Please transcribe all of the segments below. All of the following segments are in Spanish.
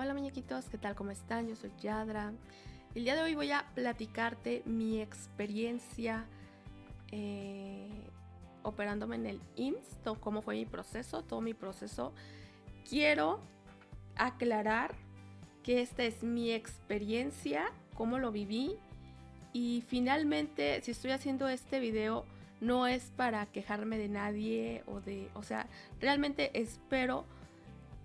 Hola muñequitos, ¿qué tal? ¿Cómo están? Yo soy Yadra. El día de hoy voy a platicarte mi experiencia operándome en el IMSS, cómo fue mi proceso, todo mi proceso. Quiero aclarar que esta es mi experiencia, cómo lo viví, y finalmente si estoy haciendo este video no es para quejarme de nadie o sea, realmente espero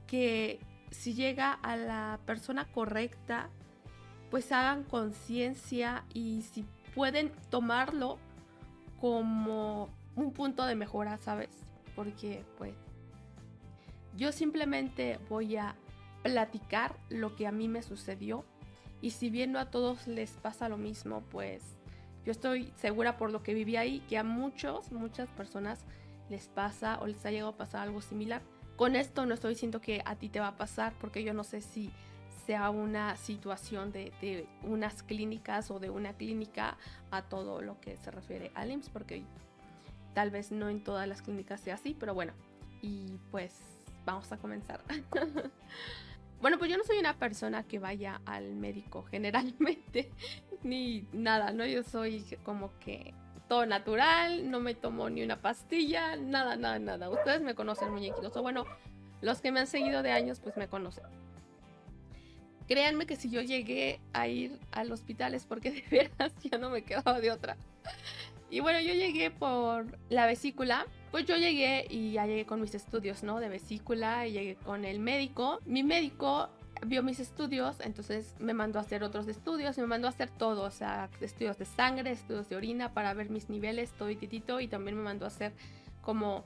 que si llega a la persona correcta, pues hagan conciencia y si pueden tomarlo como un punto de mejora, ¿sabes? Porque pues yo simplemente voy a platicar lo que a mí me sucedió y si bien no a todos les pasa lo mismo, pues yo estoy segura por lo que viví ahí que a muchas personas les pasa o les ha llegado a pasar algo similar. Con esto no estoy diciendo que a ti te va a pasar porque yo no sé si sea una situación de unas clínicas o de una clínica a todo lo que se refiere al IMSS, porque tal vez no en todas las clínicas sea así, pero bueno, y pues vamos a comenzar. Bueno, pues yo no soy una persona que vaya al médico generalmente, ni nada, ¿no? Yo soy como que todo natural, no me tomo ni una pastilla, nada. Ustedes me conocen, muñequitos, o bueno, los que me han seguido de años, pues me conocen. Créanme que si yo llegué a ir al hospital es porque de veras ya no me quedaba de otra. Y bueno, yo llegué por la vesícula. Pues yo llegué y ya llegué con mis estudios, ¿no? De vesícula y llegué con el médico. Mi médico vio mis estudios, entonces me mandó a hacer otros estudios, me mandó a hacer todo, o sea, estudios de sangre, estudios de orina para ver mis niveles, todo y titito, y también me mandó a hacer como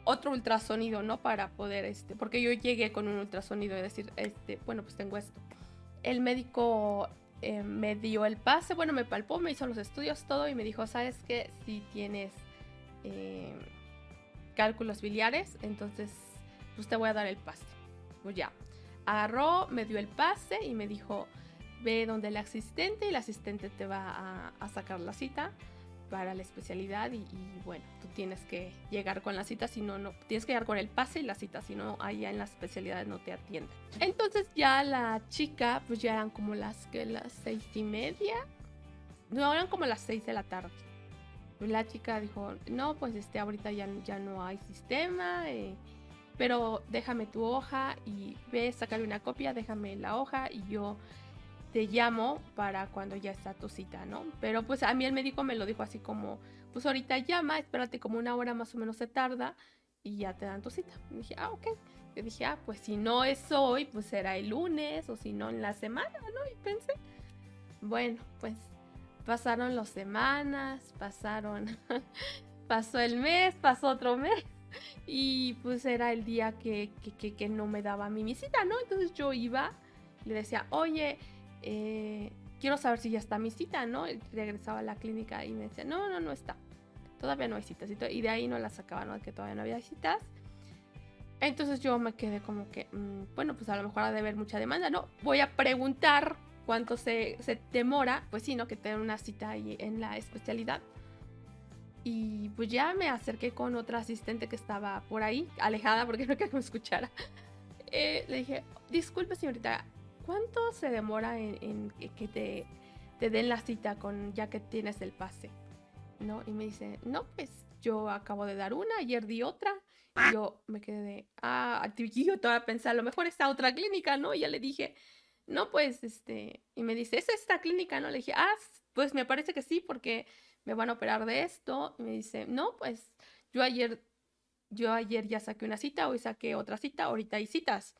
otro ultrasonido, ¿no? Para poder, porque yo llegué con un ultrasonido y decir, bueno, pues tengo esto. El médico me dio el pase, bueno, me palpó, me hizo los estudios, todo, y me dijo, ¿sabes qué? Si tienes cálculos biliares, entonces pues te voy a dar el pase. Pues ya, agarró, me dio el pase y me dijo, ve donde el asistente y el asistente te va a sacar la cita para la especialidad y bueno, tú tienes que llegar con la cita, si no, no, tienes que llegar con el pase y la cita, si no, allá en las especialidades no te atienden. Entonces ya la chica, pues ya eran como las 6:30, no, eran como las 6 de la tarde. La chica dijo, no, pues ahorita ya no hay sistema, pero déjame tu hoja y ve, sacarle una copia, déjame la hoja y yo te llamo para cuando ya está tu cita, ¿no? Pero pues a mí el médico me lo dijo así como, pues ahorita llama, espérate como una hora más o menos se tarda y ya te dan tu cita. Y dije, ok. Yo dije, pues si no es hoy, pues será el lunes o si no en la semana, ¿no? Y pensé, bueno, pues pasaron las semanas, pasó el mes, pasó otro mes y pues era el día que no me daba a mí mi cita, ¿no? Entonces yo iba y le decía, oye, quiero saber si ya está mi cita, ¿no? Y regresaba a la clínica y me decía, no está, todavía no hay citas. Y de ahí no la sacaba, ¿no? Que todavía no había citas. Entonces yo me quedé como que, bueno, pues a lo mejor ha de haber mucha demanda, ¿no? Voy a preguntar cuánto se demora, pues sí, ¿no? Que tener una cita ahí en la especialidad. Y pues ya me acerqué con otra asistente que estaba por ahí, alejada porque no quería que me escuchara. Le dije, disculpe señorita, ¿cuánto se demora en que te den la cita ya que tienes el pase? ¿No? Y me dice, no, pues yo acabo de dar una, ayer di otra. Y yo me quedé de, y yo todavía pensé, a lo mejor esta otra clínica, ¿no? Y ya le dije, no, pues, y me dice, ¿es esta clínica, no? Le dije, pues me parece que sí, porque me van a operar de esto. Y me dice, no, pues yo ayer ya saqué una cita, hoy saqué otra cita, ahorita hay citas.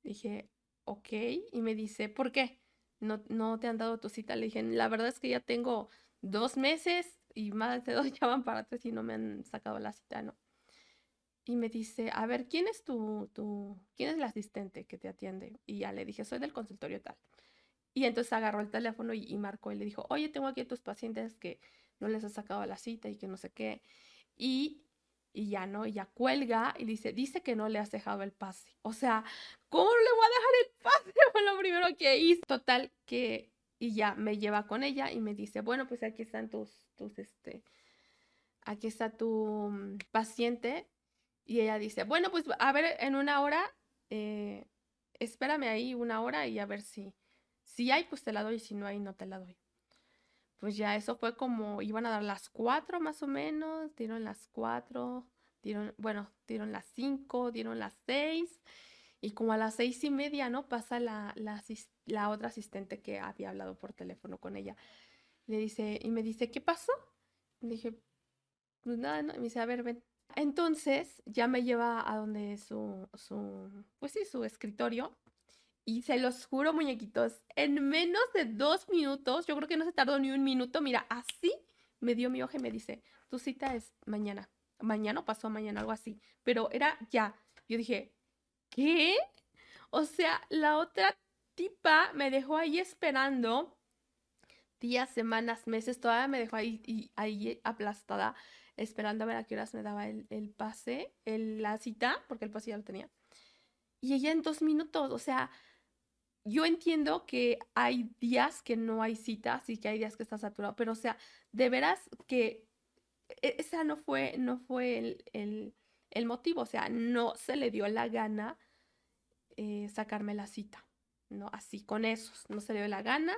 Dije, ok, y me dice, ¿por qué? ¿No te han dado tu cita? Le dije, la verdad es que ya tengo 2 meses y más de 2 ya van para 3 y no me han sacado la cita, ¿no? Y me dice, a ver, ¿quién es quién es el asistente que te atiende? Y ya le dije, soy del consultorio tal. Y entonces agarró el teléfono y marcó y le dijo, oye, tengo aquí a tus pacientes que no les has sacado la cita y que no sé qué. Y, y ya no, y ya cuelga y dice que no le has dejado el pase. O sea, ¿cómo no le voy a dejar el pase? Fue lo primero que hizo. Total, y ya me lleva con ella y me dice, bueno, pues aquí están aquí está tu paciente. Y ella dice, bueno, pues a ver, en una hora espérame ahí 1 hora y a ver si hay, pues te la doy, y si no hay, no te la doy. Pues ya eso fue como, iban a dar las 4 más o menos, dieron las 4, dieron las 5, dieron las 6, y como a las 6:30, ¿no? Pasa la otra asistente que había hablado por teléfono con ella. Y me dice, ¿qué pasó? Le dije, pues nada, ¿no? Y me dice, a ver, ven. Entonces ya me lleva a donde pues sí, su escritorio. Y se los juro, muñequitos, en menos de 2 minutos, yo creo que no se tardó ni un minuto, mira, así me dio mi hoja y me dice, tu cita es mañana. Mañana o pasó mañana, algo así. Pero era ya. Yo dije, ¿qué? O sea, la otra tipa me dejó ahí esperando días, semanas, meses, todavía me dejó ahí aplastada, esperando a ver a qué horas me daba el pase, la cita, porque el pase ya lo tenía. Y ella en 2 minutos, o sea, yo entiendo que hay días que no hay citas y que hay días que está saturado, pero o sea, de veras que esa no fue el motivo, o sea, no se le dio la gana sacarme la cita, ¿no? Así, con esos, no se le dio la gana,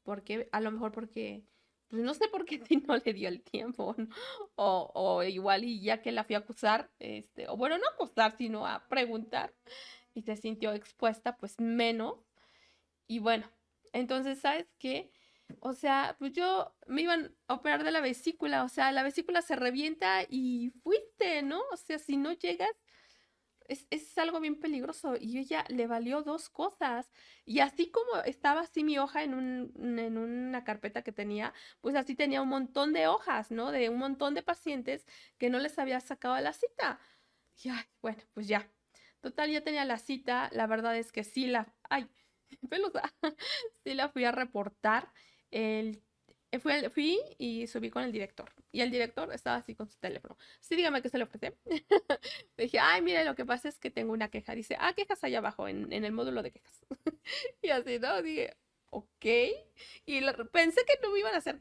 porque a lo mejor porque, pues no sé por qué si no le dio el tiempo, ¿no? O igual y ya que la fui a acusar, o bueno, no acusar, sino a preguntar, y se sintió expuesta, pues menos. Y bueno, entonces, ¿sabes qué? O sea, pues yo me iban a operar de la vesícula, o sea, la vesícula se revienta y fuiste, ¿no? O sea, si no llegas, es algo bien peligroso. Y ella le valió dos cosas. Y así como estaba así mi hoja en una carpeta que tenía, pues así tenía un montón de hojas, ¿no? De un montón de pacientes que no les había sacado la cita. Y ay, bueno, pues ya. Total, ya tenía la cita. La verdad es que sí ay, pelusa. Sí la fui a reportar. El, fui y subí con el director. Y el director estaba así con su teléfono. Sí, dígame qué se le ofrece. Le dije, ay, mire, lo que pasa es que tengo una queja. Dice, quejas allá abajo, en el módulo de quejas. Y así, ¿no? Dije, ok. Y pensé que no me iban a hacer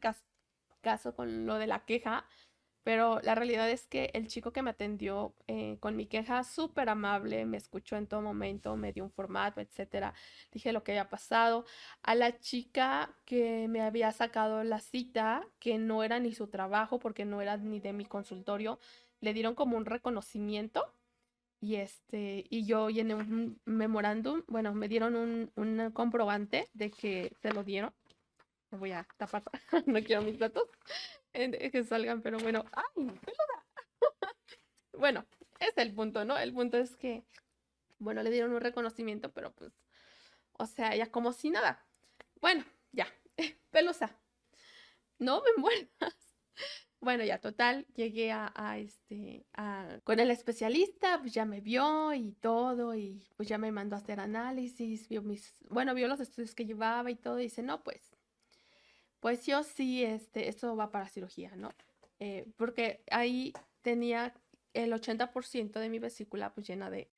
caso con lo de la queja, pero la realidad es que el chico que me atendió con mi queja, súper amable, me escuchó en todo momento, me dio un formato, etcétera. Dije lo que había pasado. A la chica que me había sacado la cita, que no era ni su trabajo, porque no era ni de mi consultorio, le dieron como un reconocimiento. Y yo llené un memorándum, bueno, me dieron un comprobante de que se lo dieron. Me voy a tapar, no quiero mis datos que salgan, pero bueno, ¡ay! Bueno, ese es el punto, ¿no? El punto es que, bueno, le dieron un reconocimiento, pero pues, o sea, ella como si nada. Bueno, ya, Pelusa, no me muerdas. Bueno, ya, total, llegué con el especialista, pues ya me vio y todo, y pues ya me mandó a hacer análisis, vio los estudios que llevaba y todo, y dice, no, pues yo sí, esto va para cirugía, ¿no? Porque ahí tenía el 80% de mi vesícula pues llena de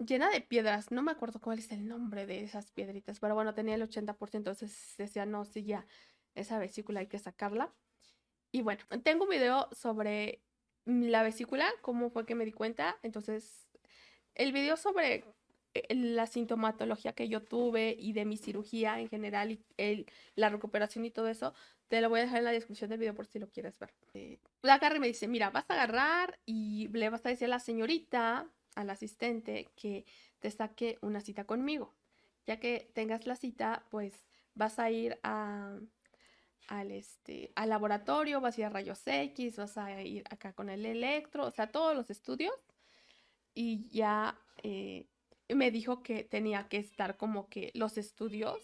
piedras. No me acuerdo cuál es el nombre de esas piedritas, pero bueno, tenía el 80%, entonces decía, no, sí, ya, esa vesícula hay que sacarla. Y bueno, tengo un video sobre la vesícula, cómo fue que me di cuenta. Entonces, el video sobre la sintomatología que yo tuve y de mi cirugía en general y la recuperación y todo eso, te lo voy a dejar en la descripción del video por si lo quieres ver. La agarra y me dice, mira, vas a agarrar y le vas a decir a la señorita, al asistente, que te saque una cita conmigo. Ya que tengas la cita, pues vas a ir al laboratorio, vas a ir a rayos X, vas a ir acá con el electro, o sea, todos los estudios. Y ya me dijo que tenía que estar como que los estudios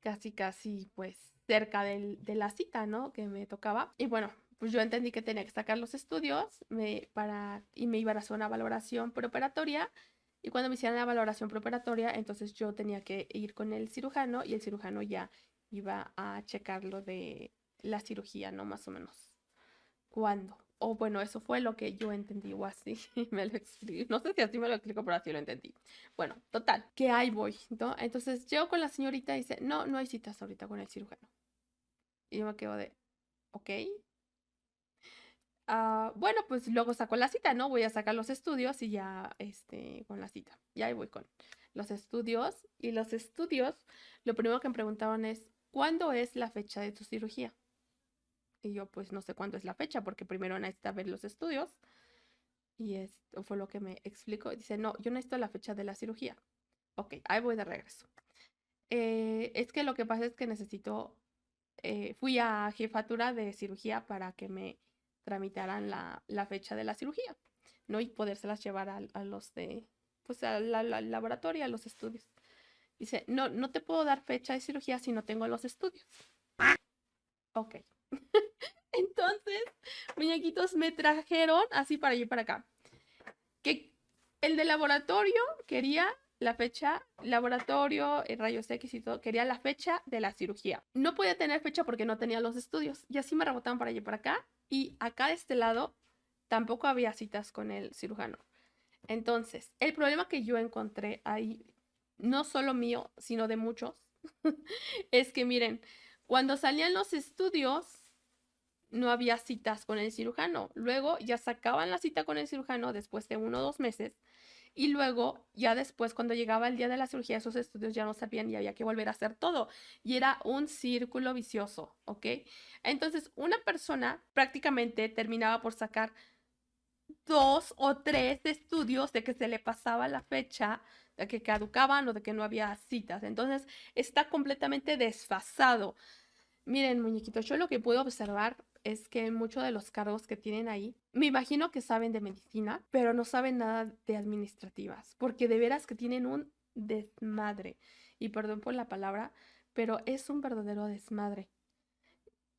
casi, casi, pues cerca de la cita, ¿no? Que me tocaba. Y bueno, pues yo entendí que tenía que sacar los estudios y me iba a hacer una valoración preoperatoria. Y cuando me hicieran la valoración preoperatoria, entonces yo tenía que ir con el cirujano y el cirujano ya iba a checar lo de la cirugía, ¿no? Más o menos. ¿Cuándo? O bueno, eso fue lo que yo entendí o así me lo explico. No sé si así me lo explico, pero así lo entendí. Bueno, total, que ahí voy, ¿no? Entonces llego con la señorita y dice, no, no hay citas ahorita con el cirujano. Y yo me quedo de, ok. Bueno, pues luego saco la cita, ¿no? Voy a sacar los estudios y ya, con la cita. Y ahí voy con los estudios, y los estudios, lo primero que me preguntaban es, ¿cuándo es la fecha de tu cirugía? Y yo, pues no sé cuándo es la fecha, porque primero necesita ver los estudios, y esto fue lo que me explicó. Dice, no, yo necesito la fecha de la cirugía. Ok, ahí voy de regreso. Es que lo que pasa es que fui a jefatura de cirugía para que me tramitaran la fecha de la cirugía, ¿no? Y podérselas llevar a los de, pues al laboratorio, a los estudios. Dice, no, no te puedo dar fecha de cirugía si no tengo los estudios. Ok. Entonces, muñequitos me trajeron así para allá y para acá. Que el de laboratorio quería la fecha, laboratorio, rayos X y todo, quería la fecha de la cirugía. No podía tener fecha porque no tenía los estudios. Y así me rebotaban para allá y para acá. Y acá de este lado tampoco había citas con el cirujano. Entonces, el problema que yo encontré ahí, no solo mío, sino de muchos, es que miren, cuando salían los estudios, no había citas con el cirujano. Luego ya sacaban la cita con el cirujano después de 1 o 2 meses. Y luego, ya después, cuando llegaba el día de la cirugía, esos estudios ya no servían y había que volver a hacer todo. Y era un círculo vicioso, ¿ok? Entonces, una persona prácticamente terminaba por sacar 2 o 3 estudios de que se le pasaba la fecha, de que caducaban o de que no había citas. Entonces, está completamente desfasado. Miren, muñequitos, yo lo que puedo observar es que muchos de los cargos que tienen ahí, me imagino que saben de medicina, pero no saben nada de administrativas, porque de veras que tienen un desmadre. Y perdón por la palabra, pero es un verdadero desmadre.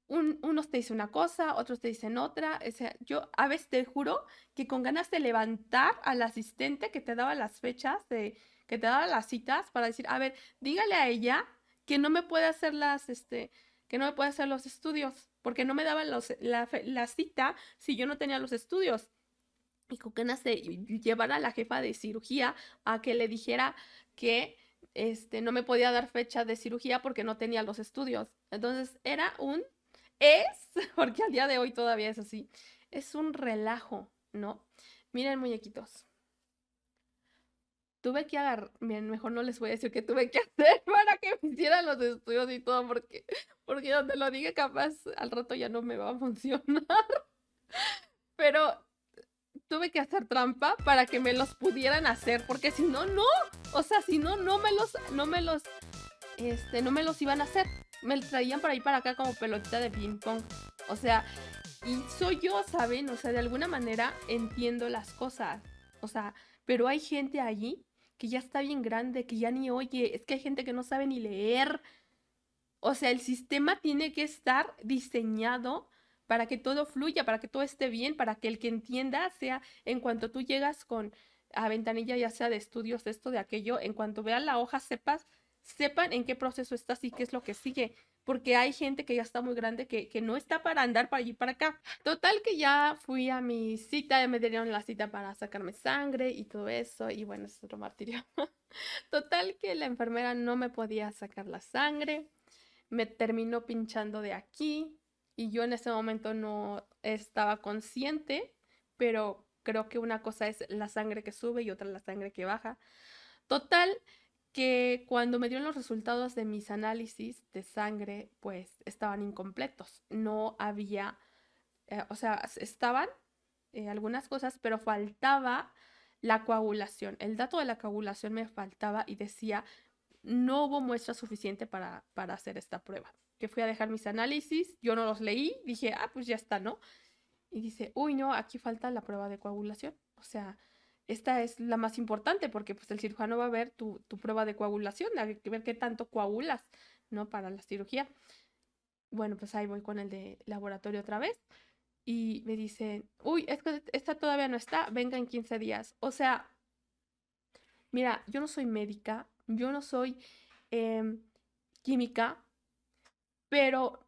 Unos te dicen una cosa, otros te dicen otra. O sea, yo a veces te juro que con ganas de levantar al asistente que te daba las fechas, que te daba las citas, para decir, a ver, dígale a ella que no me puede hacer que no me puede hacer los estudios, porque no me daban la cita si yo no tenía los estudios. Y con ganas de llevar a la jefa de cirugía a que le dijera que no me podía dar fecha de cirugía porque no tenía los estudios. Entonces es, porque al día de hoy todavía es así, es un relajo, ¿no? Miren, muñequitos, tuve que agarrar, miren, mejor no les voy a decir qué tuve que hacer para que me hicieran los estudios y todo, porque donde lo diga capaz al rato ya no me va a funcionar, pero tuve que hacer trampa para que me los pudieran hacer, porque si no, no, o sea, si no, no me los iban a hacer, me traían para ahí para acá como pelotita de ping pong, o sea, y soy yo, ¿saben? O sea, de alguna manera entiendo las cosas, o sea, pero hay gente allí que ya está bien grande, que ya ni oye, es que hay gente que no sabe ni leer, o sea, el sistema tiene que estar diseñado para que todo fluya, para que todo esté bien, para que el que entienda sea, en cuanto tú llegas con a ventanilla, ya sea de estudios, de esto, de aquello, en cuanto vean la hoja, sepan en qué proceso estás y qué es lo que sigue. Porque hay gente que ya está muy grande que no está para andar para allí y para acá. Total que ya fui a mi cita, ya me dieron la cita para sacarme sangre y todo eso. Y bueno, es otro martirio. Total que la enfermera no me podía sacar la sangre, me terminó pinchando de aquí y yo en ese momento no estaba consciente, pero creo que una cosa es la sangre que sube y otra la sangre que baja. Total que cuando me dieron los resultados de mis análisis de sangre, pues estaban incompletos. No había, o sea, estaban algunas cosas, pero faltaba la coagulación. El dato de la coagulación me faltaba y decía no hubo muestra suficiente para hacer esta prueba. Que fui a dejar mis análisis, yo no los leí, dije, ah, pues ya está, ¿no? Y dice, uy, no, aquí falta la prueba de coagulación. O sea, esta es la más importante porque pues el cirujano va a ver tu prueba de coagulación, a ver qué tanto coagulas, ¿no? Para la cirugía. Bueno, pues ahí voy con el de laboratorio otra vez. Y me dicen, uy, es que esta todavía no está, venga en 15 días. O sea, mira, yo no soy médica, yo no soy em, química, pero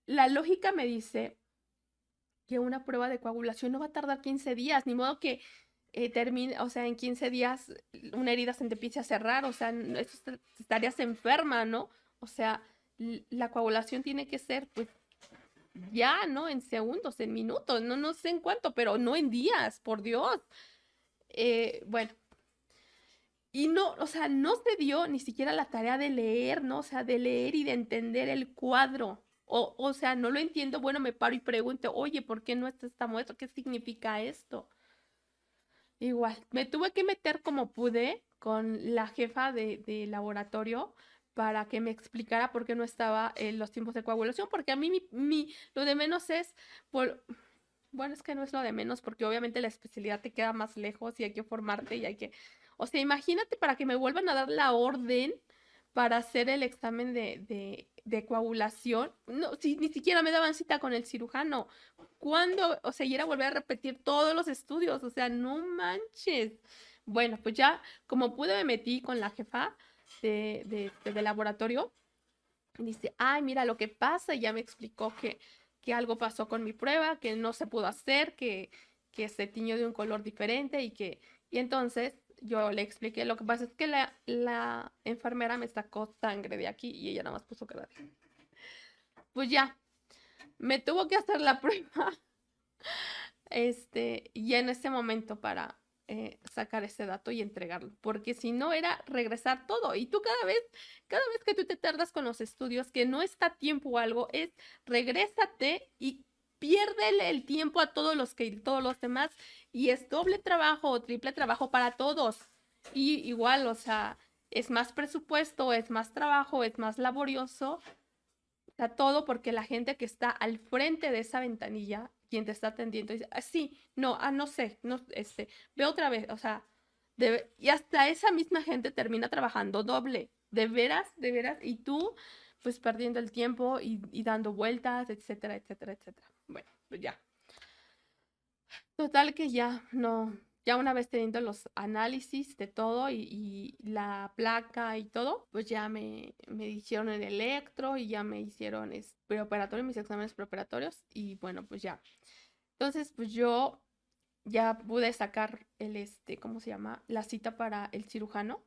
la lógica me dice que una prueba de coagulación no va a tardar 15 días, ni modo que termine, o sea, en 15 días una herida se te empiece a cerrar, o sea, estarías enferma, ¿no? O sea, la coagulación tiene que ser, pues, ya, ¿no? En segundos, en minutos, no, no sé en cuánto, pero no en días, por Dios. Bueno, Y no, o sea, no se dio ni siquiera la tarea de leer, ¿no? O sea, de leer y de entender el cuadro. O sea, no lo entiendo, bueno, me paro y pregunto, oye, ¿por qué no está esta muestra? ¿Qué significa esto? Igual, me tuve que meter como pude con la jefa de laboratorio para que me explicara por qué no estaba en los tiempos de coagulación, porque a mí lo de menos es, por, bueno, es que no es lo de menos, porque obviamente la especialidad te queda más lejos y hay que formarte y hay que, o sea, imagínate para que me vuelvan a dar la orden para hacer el examen de coagulación, no, si ni siquiera me daban cita con el cirujano. ¿Cuándo? O sea, y era volver a repetir todos los estudios, o sea, no manches. Bueno, pues ya, como pude, me metí con la jefa de laboratorio. Y dice, ay, mira lo que pasa, y ya me explicó que algo pasó con mi prueba, que no se pudo hacer, que se tiñó de un color diferente y entonces yo le expliqué, lo que pasa es que la enfermera me sacó sangre de aquí y ella nada más puso que la dejé. Pues ya, me tuvo que hacer la prueba, y en ese momento para sacar ese dato y entregarlo, porque si no era regresar todo. Y tú cada vez que tú te tardas con los estudios, que no está a tiempo o algo, es regrésate y piérdele el tiempo a todos los demás y es doble trabajo o triple trabajo para todos. Y igual, o sea, es más presupuesto, es más trabajo, es más laborioso, sea, todo porque la gente que está al frente de esa ventanilla, quien te está atendiendo, dice, ah, sí, no, ah, no sé, no, ve otra vez, o sea, y hasta esa misma gente termina trabajando doble, de veras, y tú, pues perdiendo el tiempo y dando vueltas, etcétera, etcétera, etcétera. Bueno, pues ya. Total que ya no, ya una vez teniendo los análisis de todo y la placa y todo, pues ya me hicieron el electro y ya me hicieron preoperatorio, mis exámenes preoperatorios y bueno, pues ya. Entonces, pues yo ya pude sacar ¿cómo se llama? La cita para el cirujano,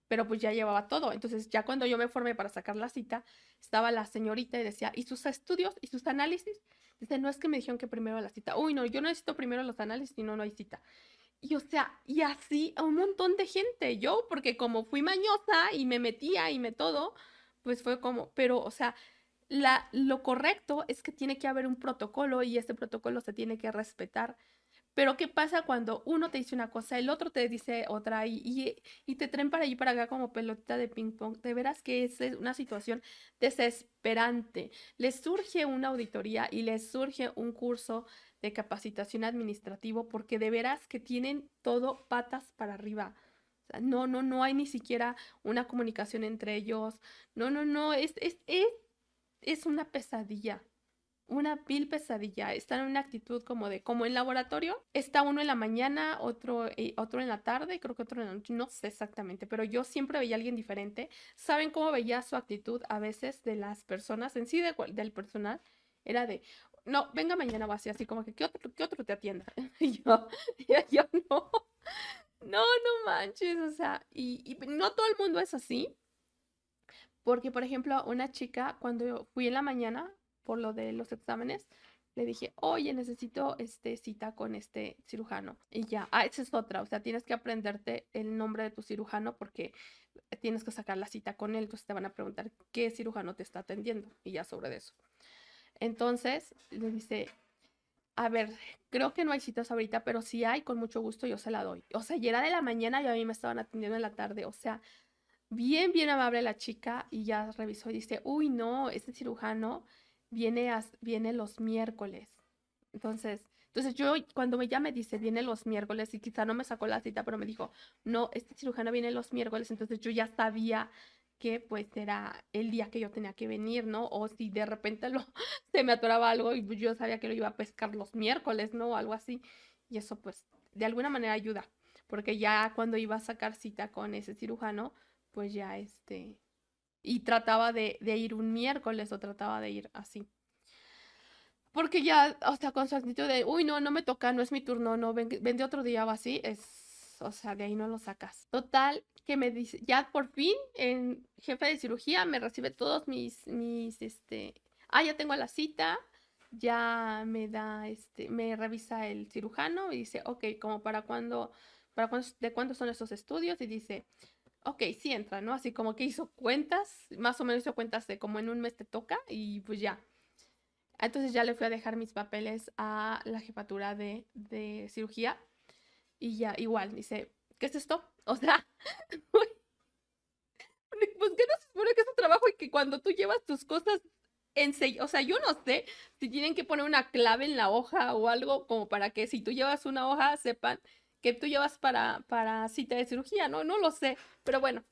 pero pues ya llevaba todo. Entonces, ya cuando yo me formé para sacar la cita, estaba la señorita y decía, ¿y sus estudios y sus análisis? Dice, no es que me dijeron que primero la cita. Uy, no, yo necesito primero los análisis, si no, no hay cita. Y o sea, y así a un montón de gente. Yo, porque como fui mañosa y me metía y me todo, pues fue como, pero, o sea, lo correcto es que tiene que haber un protocolo y ese protocolo se tiene que respetar. Pero ¿qué pasa cuando uno te dice una cosa, el otro te dice otra y te traen para allí y para acá como pelotita de ping pong? De veras que es una situación desesperante. Les surge una auditoría y les surge un curso de capacitación administrativo porque de veras que tienen todo patas para arriba. O sea, no, no, no hay ni siquiera una comunicación entre ellos. No, no, no, es una pesadilla. Una vil pesadilla. Están en una actitud como en laboratorio. Está uno en la mañana, otro en la tarde, creo que otro en la noche, no sé exactamente, pero yo siempre veía a alguien diferente. ¿Saben cómo veía su actitud a veces de las personas en sí, del personal? Era de, no, venga mañana o así como que, qué otro te atienda? Y yo no, no, no manches, o sea, y no todo el mundo es así. Porque, por ejemplo, una chica, cuando yo fui en la mañana por lo de los exámenes, le dije, oye, necesito cita con este cirujano. Y ya, esa es otra, o sea, tienes que aprenderte el nombre de tu cirujano porque tienes que sacar la cita con él, entonces te van a preguntar qué cirujano te está atendiendo y ya sobre eso. Entonces, le dice, a ver, creo que no hay citas ahorita, pero si hay, con mucho gusto yo se la doy. O sea, y era de la mañana y a mí me estaban atendiendo en la tarde, o sea, bien, bien amable la chica y ya revisó y dice, uy, no, este cirujano viene los miércoles. Entonces yo cuando ya me dice, viene los miércoles y quizá no me sacó la cita, pero me dijo, no, este cirujano viene los miércoles, entonces yo ya sabía que pues era el día que yo tenía que venir, ¿no? O si de repente se me atoraba algo y pues, yo sabía que lo iba a pescar los miércoles, ¿no? O algo así. Y eso pues de alguna manera ayuda, porque ya cuando iba a sacar cita con ese cirujano, pues ya y trataba de ir un miércoles o trataba de ir así. Porque ya, o sea, con su actitud de, uy, no, no me toca, no es mi turno, no, ven de otro día o así, o sea, de ahí no lo sacas. Total, que me dice, ya por fin, en jefe de cirugía me recibe todos ya tengo la cita, ya me da, me revisa el cirujano y dice, ok, como para cuándo ¿De cuántos son esos estudios? Y dice, ok, sí entra, ¿no? Así como que hizo cuentas, más o menos hizo cuentas de como en un mes te toca y pues ya. Entonces ya le fui a dejar mis papeles a la jefatura de cirugía y ya igual, dice, ¿qué es esto? O sea, pues ¿qué no se supone que es tu trabajo y que cuando tú llevas tus cosas o sea, yo no sé si tienen que poner una clave en la hoja o algo como para que si tú llevas una hoja sepan que tú llevas para cita de cirugía, ¿no? No lo sé, pero bueno.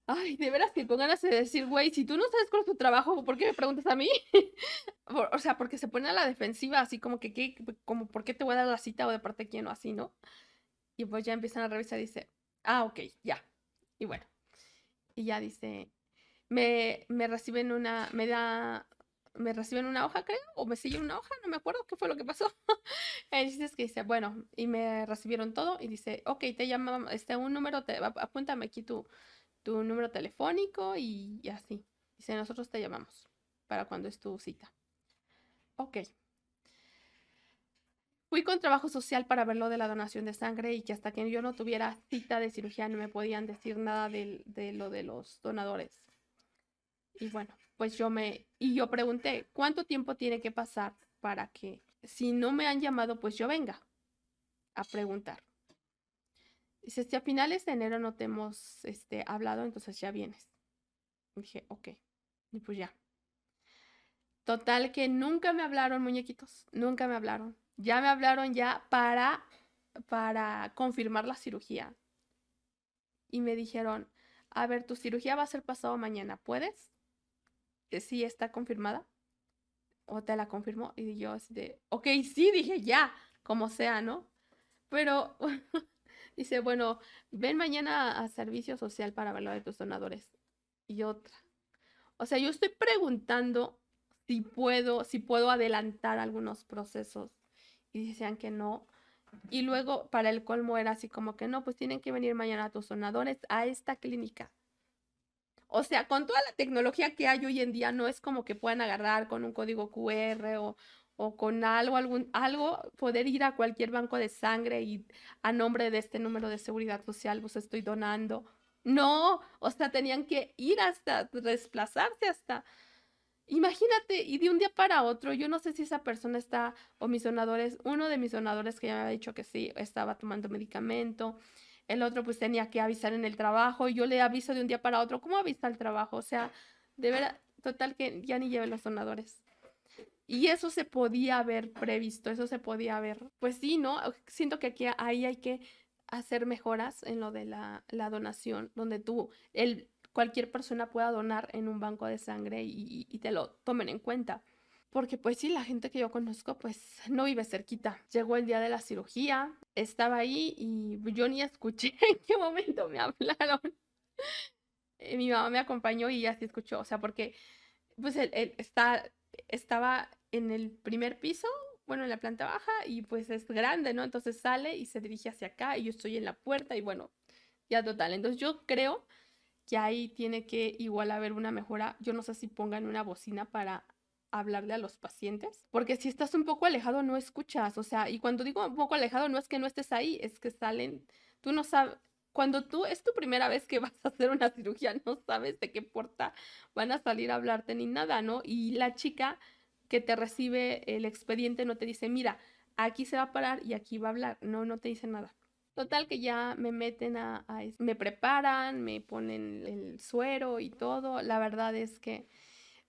Ay, de veras que con ganas de decir, güey, si tú no sabes cuál es tu trabajo, ¿por qué me preguntas a mí? O sea, porque se pone a la defensiva, así como que, como, ¿por qué te voy a dar la cita o de parte de quién o así, ¿no? Y pues ya empiezan a revisar y dice, ah, ok, ya. Y bueno, y ya dice, me reciben me reciben una hoja, creo, o me siguen una hoja, no me acuerdo qué fue lo que pasó. Entonces que dice, bueno, y me recibieron todo y dice, ok, te llama, un número, apúntame aquí tu número telefónico y así. Dice, nosotros te llamamos para cuando es tu cita. Ok. Fui con trabajo social para ver lo de la donación de sangre y que hasta que yo no tuviera cita de cirugía no me podían decir nada de lo de los donadores. Y bueno, pues yo pregunté, ¿cuánto tiempo tiene que pasar para que si no me han llamado, pues yo venga a preguntar? Dice, si a finales de enero no te hemos hablado, entonces ya vienes. Y dije, ok. Y pues ya. Total que nunca me hablaron, muñequitos, nunca me hablaron. Ya me hablaron ya para confirmar la cirugía. Y me dijeron, a ver, tu cirugía va a ser pasado mañana, ¿puedes? Que sí está confirmada. O te la confirmó. Y yo así de, ok, sí, dije ya, como sea, ¿no? Pero dice, bueno, ven mañana a servicio social para ver lo de tus donadores. Y otra. O sea, yo estoy preguntando si puedo adelantar algunos procesos. Y decían que no. Y luego, para el colmo, era así como que no, pues tienen que venir mañana a tus donadores a esta clínica. O sea, con toda la tecnología que hay hoy en día, no es como que puedan agarrar con un código QR o con algo, poder ir a cualquier banco de sangre y a nombre de este número de seguridad social, pues estoy donando. No, o sea, tenían que ir hasta, desplazarse hasta, imagínate, y de un día para otro, yo no sé si esa persona está, o mis donadores, uno de mis donadores que ya me había dicho que sí, estaba tomando medicamento, el otro pues tenía que avisar en el trabajo, y yo le aviso de un día para otro, ¿cómo avisa el trabajo? O sea, de verdad, total que ya ni llevé los donadores. Y eso se podía haber previsto, eso se podía haber, pues sí, ¿no? Siento que ahí hay que hacer mejoras en lo de la donación, donde cualquier persona pueda donar en un banco de sangre y te lo tomen en cuenta. Porque pues sí, la gente que yo conozco pues no vive cerquita. Llegó el día de la cirugía, estaba ahí y yo ni escuché en qué momento me hablaron. Mi mamá me acompañó y ya sí escuchó, o sea, porque pues estaba en el primer piso, bueno, en la planta baja, y pues es grande, ¿no? Entonces sale y se dirige hacia acá, y yo estoy en la puerta, y bueno, ya total. Entonces yo creo que ahí tiene que igual haber una mejora. Yo no sé si pongan una bocina para hablarle a los pacientes, porque si estás un poco alejado no escuchas, o sea, y cuando digo un poco alejado no es que no estés ahí, es que salen, tú no sabes, cuando tú es tu primera vez que vas a hacer una cirugía, no sabes de qué puerta van a salir a hablarte ni nada, ¿no? Y la chica que te recibe el expediente no te dice, mira, aquí se va a parar y aquí va a hablar, no, no te dice nada. Total que ya me meten me preparan, me ponen el suero y todo. La verdad es que,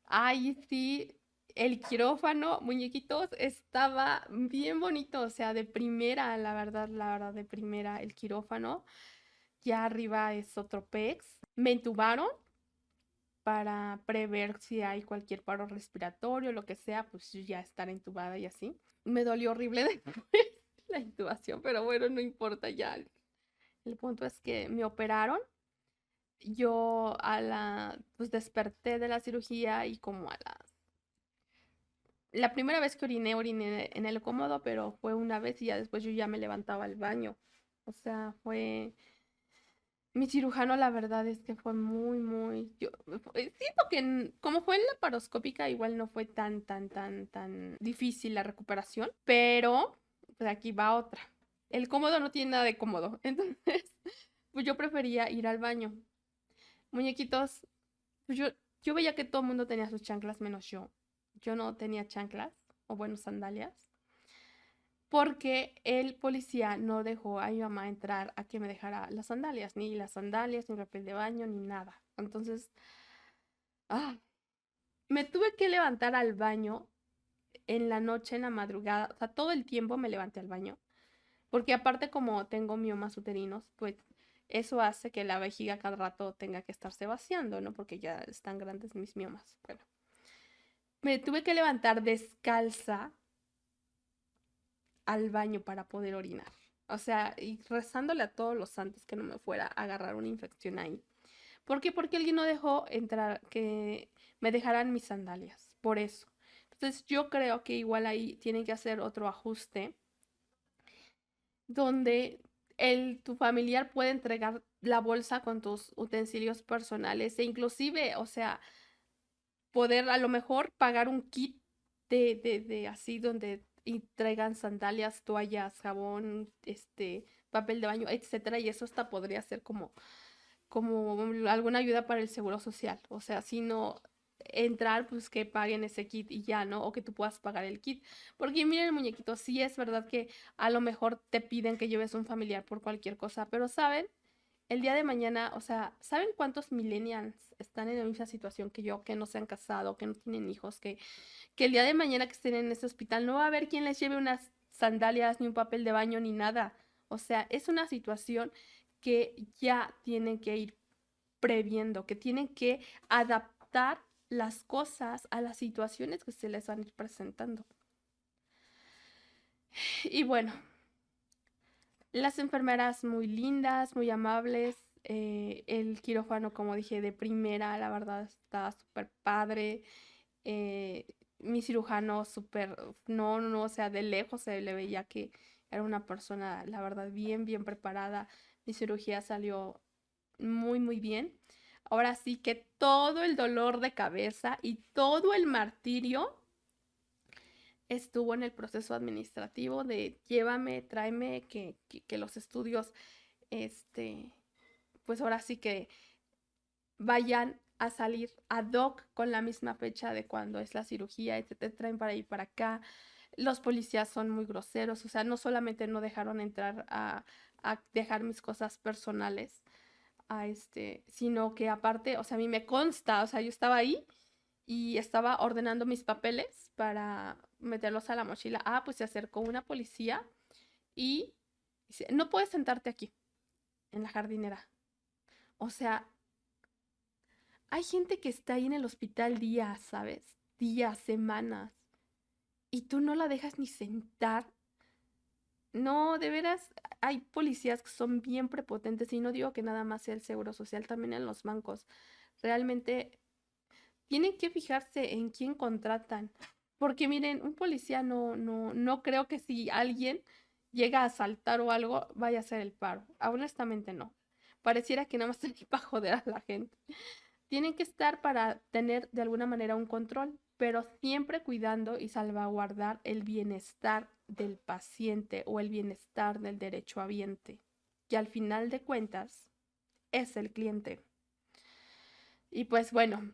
ay, sí, el quirófano, muñequitos, estaba bien bonito, o sea, de primera, la verdad, de primera, el quirófano. Ya arriba es otro PEX. Me entubaron para prever si hay cualquier paro respiratorio, lo que sea, pues yo ya estar entubada y así. Me dolió horrible después la intubación, pero bueno, no importa ya. El punto es que me operaron. Yo pues desperté de la cirugía y como la primera vez que oriné en el cómodo, pero fue una vez y ya después yo ya me levantaba al baño. O sea, mi cirujano la verdad es que fue siento que como fue en la paroscópica igual no fue tan difícil la recuperación, pero pues aquí va otra. El cómodo no tiene nada de cómodo. Entonces, pues yo prefería ir al baño. Muñequitos, pues yo veía que todo el mundo tenía sus chanclas menos yo. Yo no tenía chanclas, o bueno, sandalias, porque el policía no dejó a mi mamá entrar a que me dejara las sandalias, ni papel de baño, ni nada. Entonces, ah, me tuve que levantar al baño en la noche, en la madrugada, o sea, todo el tiempo me levanté al baño, porque aparte como tengo miomas uterinos, pues eso hace que la vejiga cada rato tenga que estarse vaciando, ¿no? Porque ya están grandes mis miomas. Bueno, me tuve que levantar descalza al baño para poder orinar. O sea, y rezándole a todos los santos que no me fuera a agarrar una infección ahí. ¿Por qué? Porque alguien no dejó entrar, que me dejaran mis sandalias. Por eso. Entonces yo creo que igual ahí tienen que hacer otro ajuste donde tu familiar puede entregar la bolsa con tus utensilios personales e inclusive, o sea, poder a lo mejor pagar un kit de así donde y traigan sandalias, toallas, jabón, papel de baño, etcétera, y eso hasta podría ser como alguna ayuda para el seguro social. O sea, si no entrar, pues que paguen ese kit y ya, ¿no? O que tú puedas pagar el kit. Porque miren, muñequito, sí es verdad que a lo mejor te piden que lleves un familiar por cualquier cosa, pero ¿saben? El día de mañana, o sea, ¿saben cuántos millennials están en la misma situación que yo, que no se han casado, que no tienen hijos, que el día de mañana que estén en ese hospital no va a haber quien les lleve unas sandalias, ni un papel de baño, ni nada? O sea, es una situación que ya tienen que ir previendo, que tienen que adaptar las cosas a las situaciones que se les van a ir presentando. Y bueno, las enfermeras muy lindas, muy amables. El quirófano, como dije, de primera, la verdad está súper padre. Mi cirujano súper, no, no, no, o sea, de lejos se le veía que era una persona, la verdad, bien, bien preparada. Mi cirugía salió muy, muy bien. Ahora sí que todo el dolor de cabeza y todo el martirio estuvo en el proceso administrativo de llévame, tráeme, que los estudios, este, pues ahora sí que vayan a salir ad hoc con la misma fecha de cuando es la cirugía, y te traen para ir para acá. Los policías son muy groseros, o sea, no solamente no dejaron entrar a dejar mis cosas personales, sino que aparte, o sea, a mí me consta, o sea, yo estaba ahí y estaba ordenando mis papeles para meterlos a la mochila. Ah, pues se acercó una policía y dice, no puedes sentarte aquí, en la jardinera. O sea, hay gente que está ahí en el hospital días, ¿sabes? Días, semanas, y tú no la dejas ni sentar. No, de veras, hay policías que son bien prepotentes y no digo que nada más sea el seguro social, también en los bancos. Realmente tienen que fijarse en quién contratan. Porque miren, un policía no creo que si alguien llega a asaltar o algo, vaya a hacer el paro. Honestamente no. Pareciera que nada más están ahí para joder a la gente. Tienen que estar para tener de alguna manera un control, pero siempre cuidando y salvaguardar el bienestar del paciente o el bienestar del derechohabiente, que al final de cuentas es el cliente. Y pues bueno,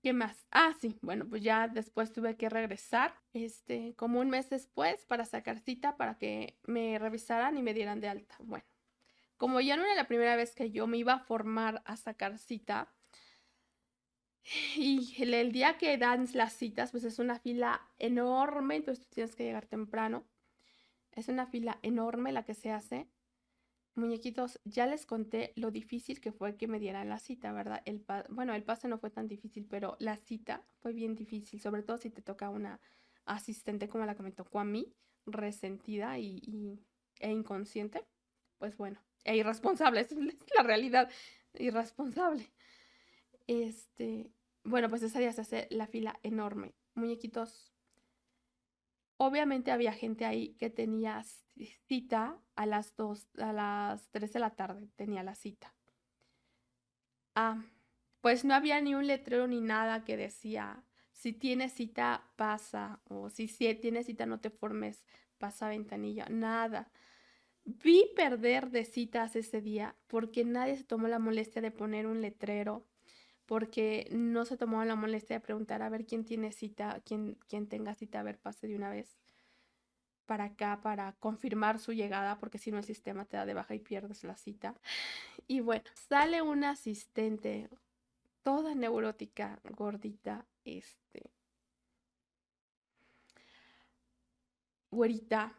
¿qué más? Ah, sí, bueno, pues ya después tuve que regresar, como un mes después para sacar cita para que me revisaran y me dieran de alta. Bueno, como ya no era la primera vez que yo me iba a formar a sacar cita, y el día que dan las citas, pues es una fila enorme, entonces tú tienes que llegar temprano. Es una fila enorme la que se hace. Muñequitos, ya les conté lo difícil que fue que me dieran la cita, ¿verdad? Bueno, el pase no fue tan difícil, pero la cita fue bien difícil, sobre todo si te toca una asistente como la que me tocó a mí, resentida e inconsciente. Pues bueno, e irresponsable, esa es la realidad, irresponsable. Este, bueno, pues ese día se hace la fila enorme. Muñequitos, obviamente había gente ahí que tenía cita a las 2, a las 3 de la tarde, tenía la cita. Ah, pues no había ni un letrero ni nada que decía, si tienes cita, pasa, o si tienes cita, no te formes, pasa ventanilla, nada. Vi perder de citas ese día porque nadie se tomó la molestia de poner un letrero, porque no se tomó la molestia de preguntar a ver quién tiene cita, quién tenga cita, a ver, pase de una vez para acá para confirmar su llegada, porque si no el sistema te da de baja y pierdes la cita. Y bueno, sale una asistente toda neurótica, gordita, güerita.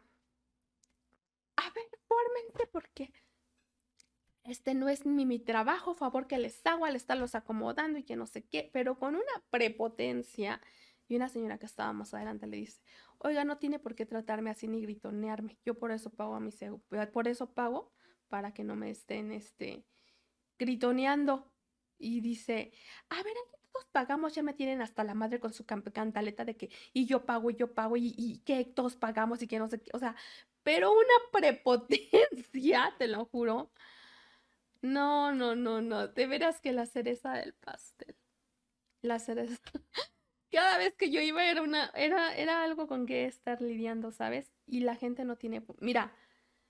A ver, fórmense porque no es ni mi trabajo, favor que les hago al estarlos acomodando y que no sé qué, pero con una prepotencia. Y una señora que estaba más adelante le dice, oiga, no tiene por qué tratarme así ni gritonearme. Yo por eso pago a mi seguro, por eso pago para que no me estén, gritoneando. Y dice, a ver, aquí todos pagamos, ya me tienen hasta la madre con su cantaleta de que, y yo pago, y que todos pagamos y que no sé qué, o sea, pero una prepotencia, te lo juro. No, no, no, no. De veras que la cereza del pastel. La cereza. Cada vez que yo iba era algo con que estar lidiando, ¿sabes? Y la gente no tiene. Mira,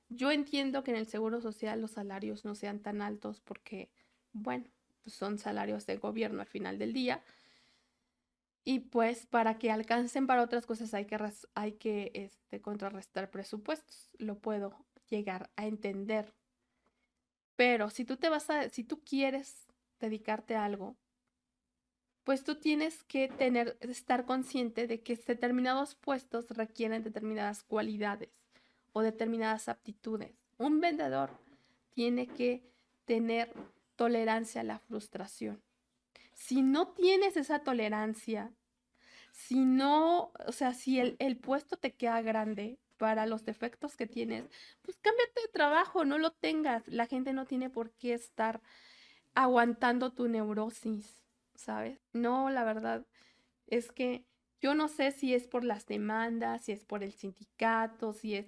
yo entiendo que en el Seguro Social los salarios no sean tan altos porque, bueno, pues son salarios de gobierno al final del día. Y pues para que alcancen para otras cosas hay que contrarrestar presupuestos. Lo puedo llegar a entender. Pero si tú quieres dedicarte a algo, pues tú tienes que estar consciente de que determinados puestos requieren determinadas cualidades o determinadas aptitudes. Un vendedor tiene que tener tolerancia a la frustración. Si no tienes esa tolerancia, si no, o sea, si el puesto te queda grande para los defectos que tienes, pues cámbiate de trabajo, no lo tengas. La gente no tiene por qué estar aguantando tu neurosis, ¿sabes? No, la verdad es que yo no sé si es por las demandas, si es por el sindicato, si es...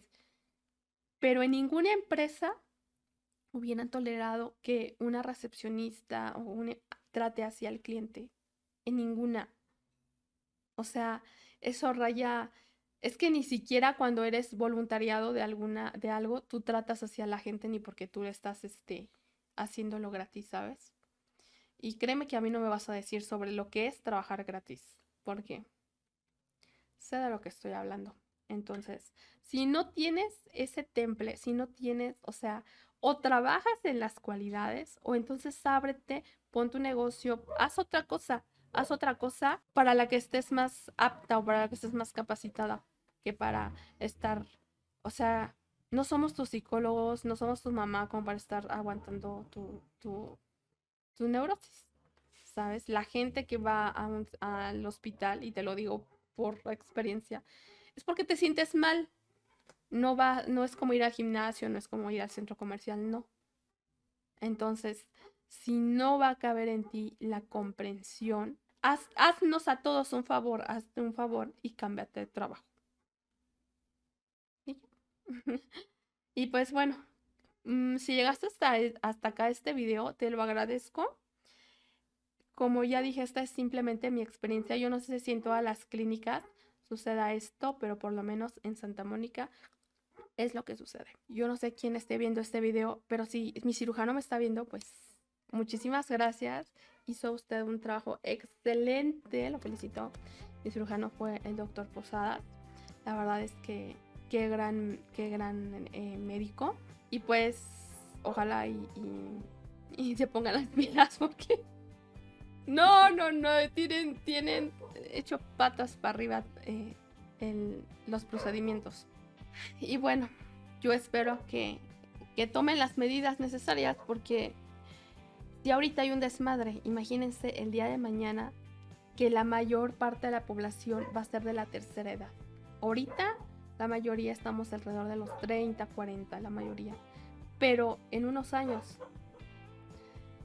Pero en ninguna empresa hubieran tolerado que una recepcionista o trate así al cliente. En ninguna. O sea, eso raya, es que ni siquiera cuando eres voluntariado de algo, tú tratas hacia la gente ni porque tú estás, haciéndolo gratis, ¿sabes? Y créeme que a mí no me vas a decir sobre lo que es trabajar gratis, porque sé de lo que estoy hablando. Entonces, si no tienes ese temple, si no tienes, o sea, o trabajas en las cualidades, o entonces ábrete, pon tu negocio, haz otra cosa para la que estés más apta o para la que estés más capacitada que para estar, o sea, no somos tus psicólogos, no somos tu mamá como para estar aguantando tu neurosis. ¿Sabes? La gente que va al hospital, y te lo digo por experiencia, es porque te sientes mal. No es como ir al gimnasio, no es como ir al centro comercial, no. Entonces, si no va a caber en ti la comprensión, haznos a todos un favor, hazte un favor y cámbiate de trabajo. Y, y pues bueno, si llegaste hasta acá este video, te lo agradezco. Como ya dije, esta es simplemente mi experiencia. Yo no sé si en todas las clínicas suceda esto, pero por lo menos en Santa Mónica es lo que sucede. Yo no sé quién esté viendo este video, pero si mi cirujano me está viendo, pues muchísimas gracias. Hizo usted un trabajo excelente, lo felicito. Mi cirujano fue el doctor Posadas. La verdad es que qué gran médico. Y pues ojalá y se pongan las pilas porque... No, no, no, tienen hecho patas para arriba los procedimientos. Y bueno, yo espero que tomen las medidas necesarias porque si ahorita hay un desmadre, imagínense el día de mañana que la mayor parte de la población va a ser de la tercera edad. Ahorita la mayoría estamos alrededor de los 30, 40, la mayoría. Pero en unos años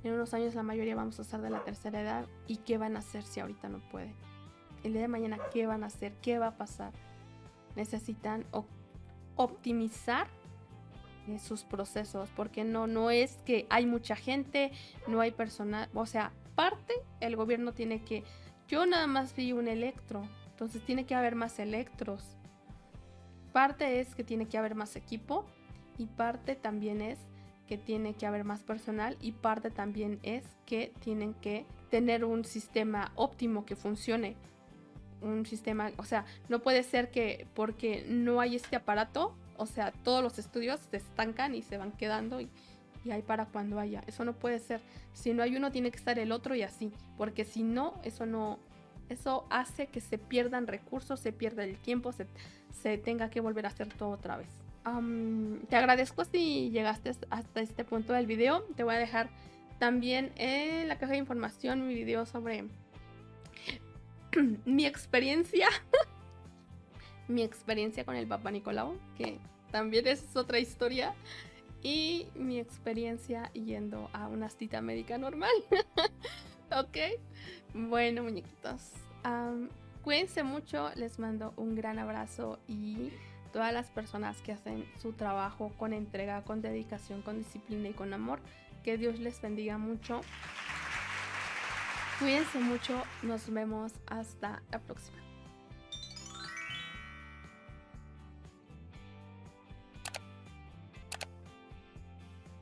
la mayoría vamos a ser de la tercera edad. ¿Y qué van a hacer si ahorita no pueden? El día de mañana, ¿qué van a hacer? ¿Qué va a pasar? Necesitan optimizar sus procesos, porque no es que hay mucha gente, no hay personal, o sea, parte el gobierno tiene que, yo nada más vi un electro, entonces tiene que haber más electros. Parte es que tiene que haber más equipo y parte también es que tiene que haber más personal y parte también es que tienen que tener un sistema óptimo que funcione. Un sistema, o sea, no puede ser que porque no hay este aparato, o sea, todos los estudios se estancan y se van quedando y hay para cuando haya. Eso no puede ser. Si no hay uno, tiene que estar el otro y así. Porque si no, eso hace que se pierdan recursos, se pierda el tiempo, se tenga que volver a hacer todo otra vez. Te agradezco si llegaste hasta este punto del video. Te voy a dejar también en la caja de información mi video sobre mi experiencia. Mi experiencia con el Papá Nicolau, que también es otra historia. Y mi experiencia yendo a una cita médica normal. Ok. Bueno, muñequitos. Cuídense mucho. Les mando un gran abrazo. Y todas las personas que hacen su trabajo con entrega, con dedicación, con disciplina y con amor, que Dios les bendiga mucho. Cuídense mucho. Nos vemos hasta la próxima.